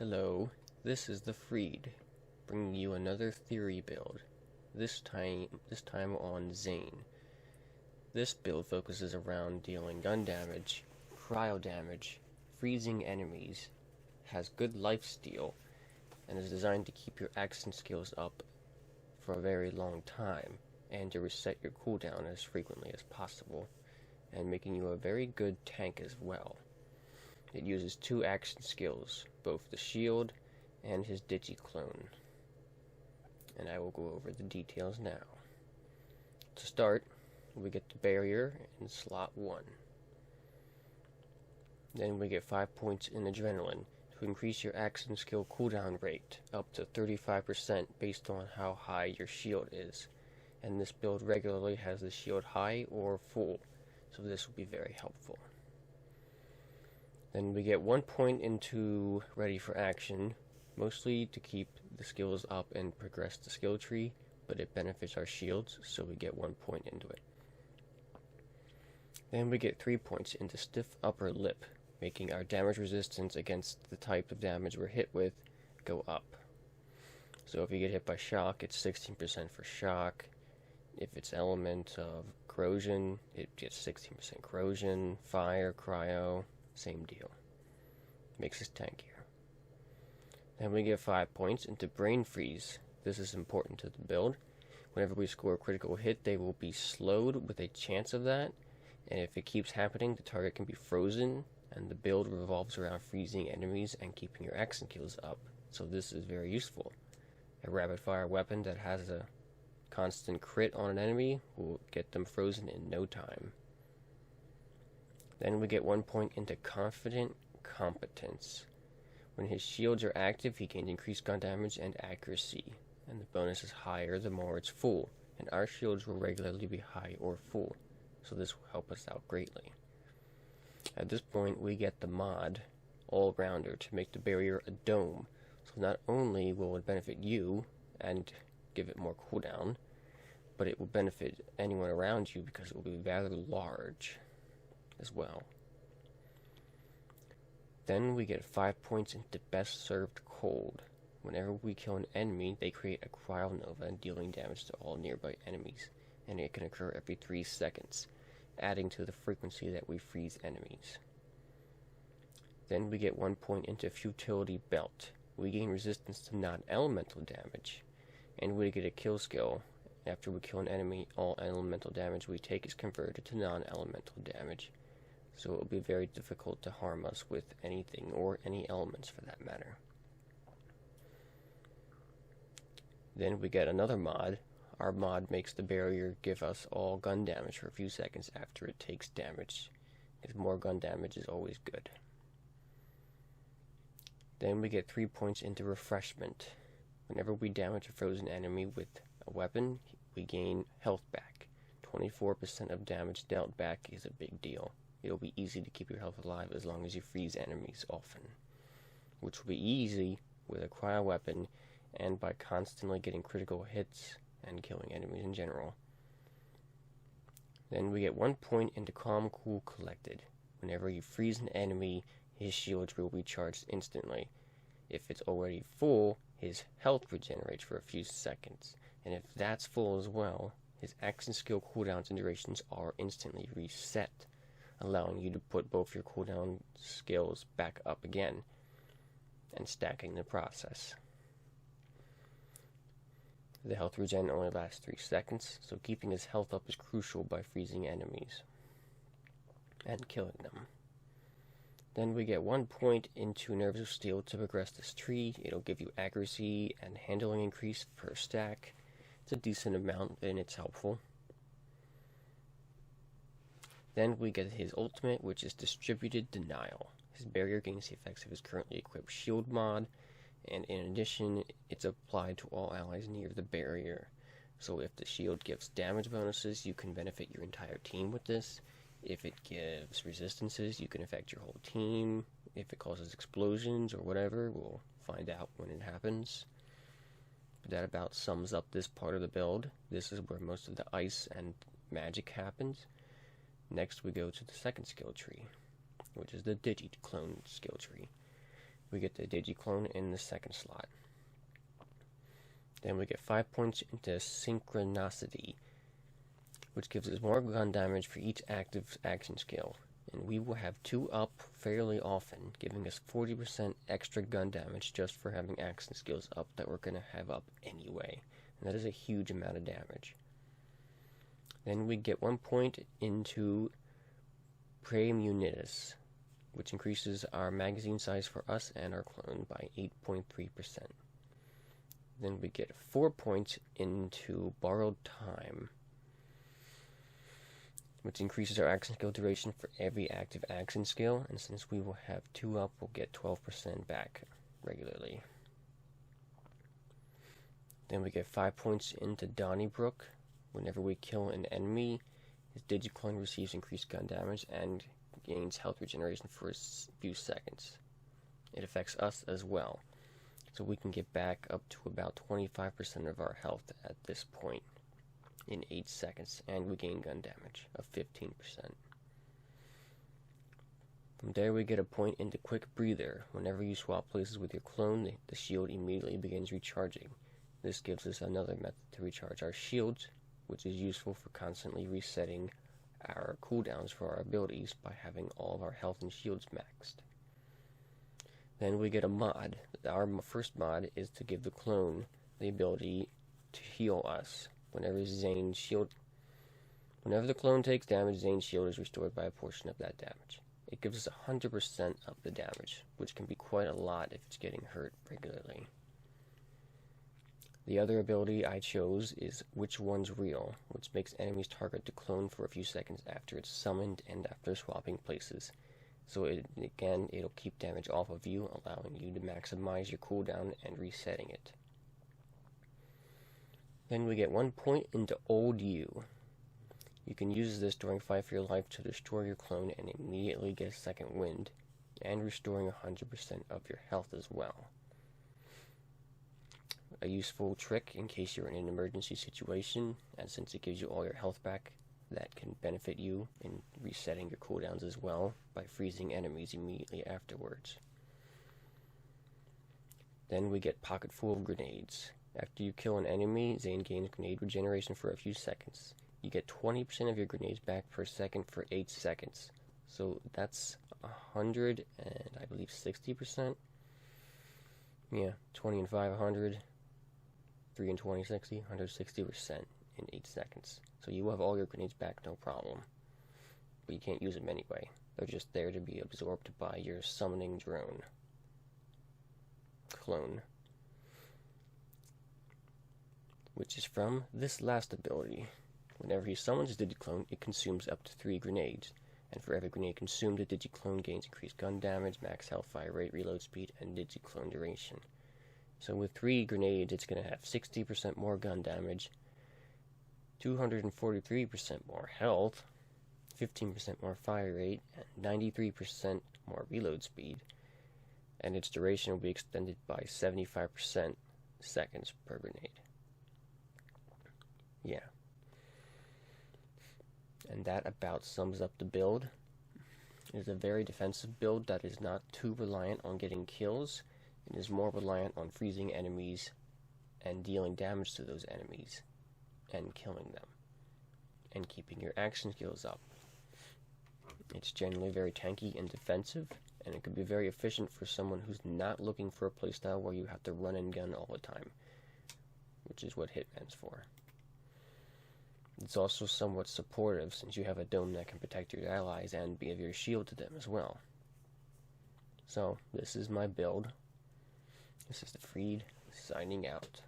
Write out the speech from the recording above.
Hello, this is the Freed, bringing you another theory build, this time on Zane. This build focuses around dealing gun damage, cryo damage, freezing enemies, has good lifesteal, and is designed to keep your action skills up for a very long time, and to reset your cooldown as frequently as possible, and making you a very good tank as well. It uses two action skills, both the shield and his digi-clone. And I will go over the details now. To start, we get the barrier in slot 1. Then we get 5 points in adrenaline to increase your action skill cooldown rate up to 35% based on how high your shield is. And this build regularly has the shield high or full, so this will be very helpful. Then we get 1 point into Ready for Action, mostly to keep the skills up and progress the skill tree, but it benefits our shields, so we get 1 point into it. Then we get 3 points into Stiff Upper Lip, making our damage resistance against the type of damage we're hit with go up. So if you get hit by shock, it's 16% for shock. If it's element of corrosion, it gets 16% corrosion. Fire, cryo, same deal. Makes us tankier. Then we get 5 points into Brain Freeze. This is important to the build. Whenever we score a critical hit, they will be slowed with a chance of that. And if it keeps happening, the target can be frozen. And the build revolves around freezing enemies and keeping your action skills up. So this is very useful. A rapid fire weapon that has a constant crit on an enemy will get them frozen in no time. Then we get 1 point into Confident Competence. When his shields are active, he gains increased gun damage and accuracy, and the bonus is higher the more it's full, and our shields will regularly be high or full, so this will help us out greatly. At this point, we get the mod All-Rounder to make the barrier a dome, so not only will it benefit you and give it more cooldown, but it will benefit anyone around you because it will be rather large as well. Then we get 5 points into Best Served Cold. Whenever we kill an enemy, they create a Cryo Nova, dealing damage to all nearby enemies, and it can occur every 3 seconds, adding to the frequency that we freeze enemies. Then we get 1 point into Futility Belt. We gain resistance to non-elemental damage, and we get a kill skill. After we kill an enemy, all elemental damage we take is converted to non-elemental damage, so it will be very difficult to harm us with anything, or any elements for that matter. Then we get another mod. Our mod makes the barrier give us all gun damage for a few seconds after it takes damage, because more gun damage is always good. Then we get 3 points into Refreshment. Whenever we damage a frozen enemy with a weapon, we gain health back. 24% of damage dealt back is a big deal. It'll be easy to keep your health alive as long as you freeze enemies often, which will be easy with a cryo weapon and by constantly getting critical hits and killing enemies in general. Then we get 1 point into Calm, Cool, Collected. Whenever you freeze an enemy, his shields will be charged instantly. If it's already full, his health regenerates for a few seconds, and if that's full as well, his action skill cooldowns and durations are instantly reset, allowing you to put both your cooldown skills back up again, and stacking the process. The health regen only lasts 3 seconds, so keeping his health up is crucial by freezing enemies and killing them. Then we get 1 point into Nerves of Steel to progress this tree. It'll give you accuracy and handling increase per stack. It's a decent amount and it's helpful. Then we get his ultimate, which is Distributed Denial. His barrier gains the effects of his currently equipped shield mod, and in addition, it's applied to all allies near the barrier. So if the shield gives damage bonuses, you can benefit your entire team with this. If it gives resistances, you can affect your whole team. If it causes explosions or whatever, we'll find out when it happens. But that about sums up this part of the build. This is where most of the ice and magic happens. Next we go to the second skill tree, which is the Digi-Clone skill tree. we get the digiclone in the second slot. Then we get 5 points into synchronicity, which gives us more gun damage for each active action skill. And we will have 2 up fairly often, giving us 40% extra gun damage just for having action skills up that we're going to have up anyway. And that is a huge amount of damage. Then we get 1 point into Praemunitus, which increases our magazine size for us and our clone by 8.3%. Then we get 4 points into Borrowed Time, which increases our action skill duration for every active action skill, and since we will have 2 up, we'll get 12% back regularly. Then we get 5 points into Donnybrook. Whenever we kill an enemy, his digiclone receives increased gun damage and gains health regeneration for a few seconds. It affects us as well, so we can get back up to about 25% of our health at this point in 8 seconds, and we gain gun damage of 15%. From there we get a point into Quick Breather. Whenever you swap places with your clone, the shield immediately begins recharging. This gives us another method to recharge our shields, which is useful for constantly resetting our cooldowns for our abilities by having all of our health and shields maxed. Then we get a mod. Our first mod is to give the clone the ability to heal us. Whenever the clone takes damage, Zane's shield is restored by a portion of that damage. It gives us 100% of the damage, which can be quite a lot if it's getting hurt regularly. The other ability I chose is Which One's Real, which makes enemies target the clone for a few seconds after it's summoned and after swapping places. So it'll keep damage off of you, allowing you to maximize your cooldown and resetting it. Then we get 1 point into Old You. You can use this during Fight for Your Life to destroy your clone and immediately get a second wind, and restoring 100% of your health as well. A useful trick in case you're in an emergency situation, and since it gives you all your health back, that can benefit you in resetting your cooldowns as well by freezing enemies immediately afterwards. Then we get Pocket Full of Grenades. After you kill an enemy, Zane gains grenade regeneration for a few seconds. You get 20% of your grenades back per second for 8 seconds. So that's 100 and I believe 60%. Yeah, 20 and 5, 100. 3 and 20, 60, 160% in 8 seconds. So you will have all your grenades back, no problem. But you can't use them anyway. They're just there to be absorbed by your summoning drone. Clone. Which is from this last ability. Whenever he summons his digiclone, it consumes up to 3 grenades. And for every grenade consumed, the digiclone gains increased gun damage, max health, fire rate, reload speed, and digiclone duration. So with 3 grenades, it's going to have 60% more gun damage, 243% more health, 15% more fire rate, and 93% more reload speed. And its duration will be extended by 75% seconds per grenade. Yeah. And that about sums up the build. It is a very defensive build that is not too reliant on getting kills. It is more reliant on freezing enemies and dealing damage to those enemies and killing them and keeping your action skills up. It's generally very tanky and defensive, and it could be very efficient for someone who's not looking for a playstyle where you have to run and gun all the time, which is what Hitman's for. It's also somewhat supportive since you have a dome that can protect your allies and be of your shield to them as well. So, this is my build. This is the Freed signing out.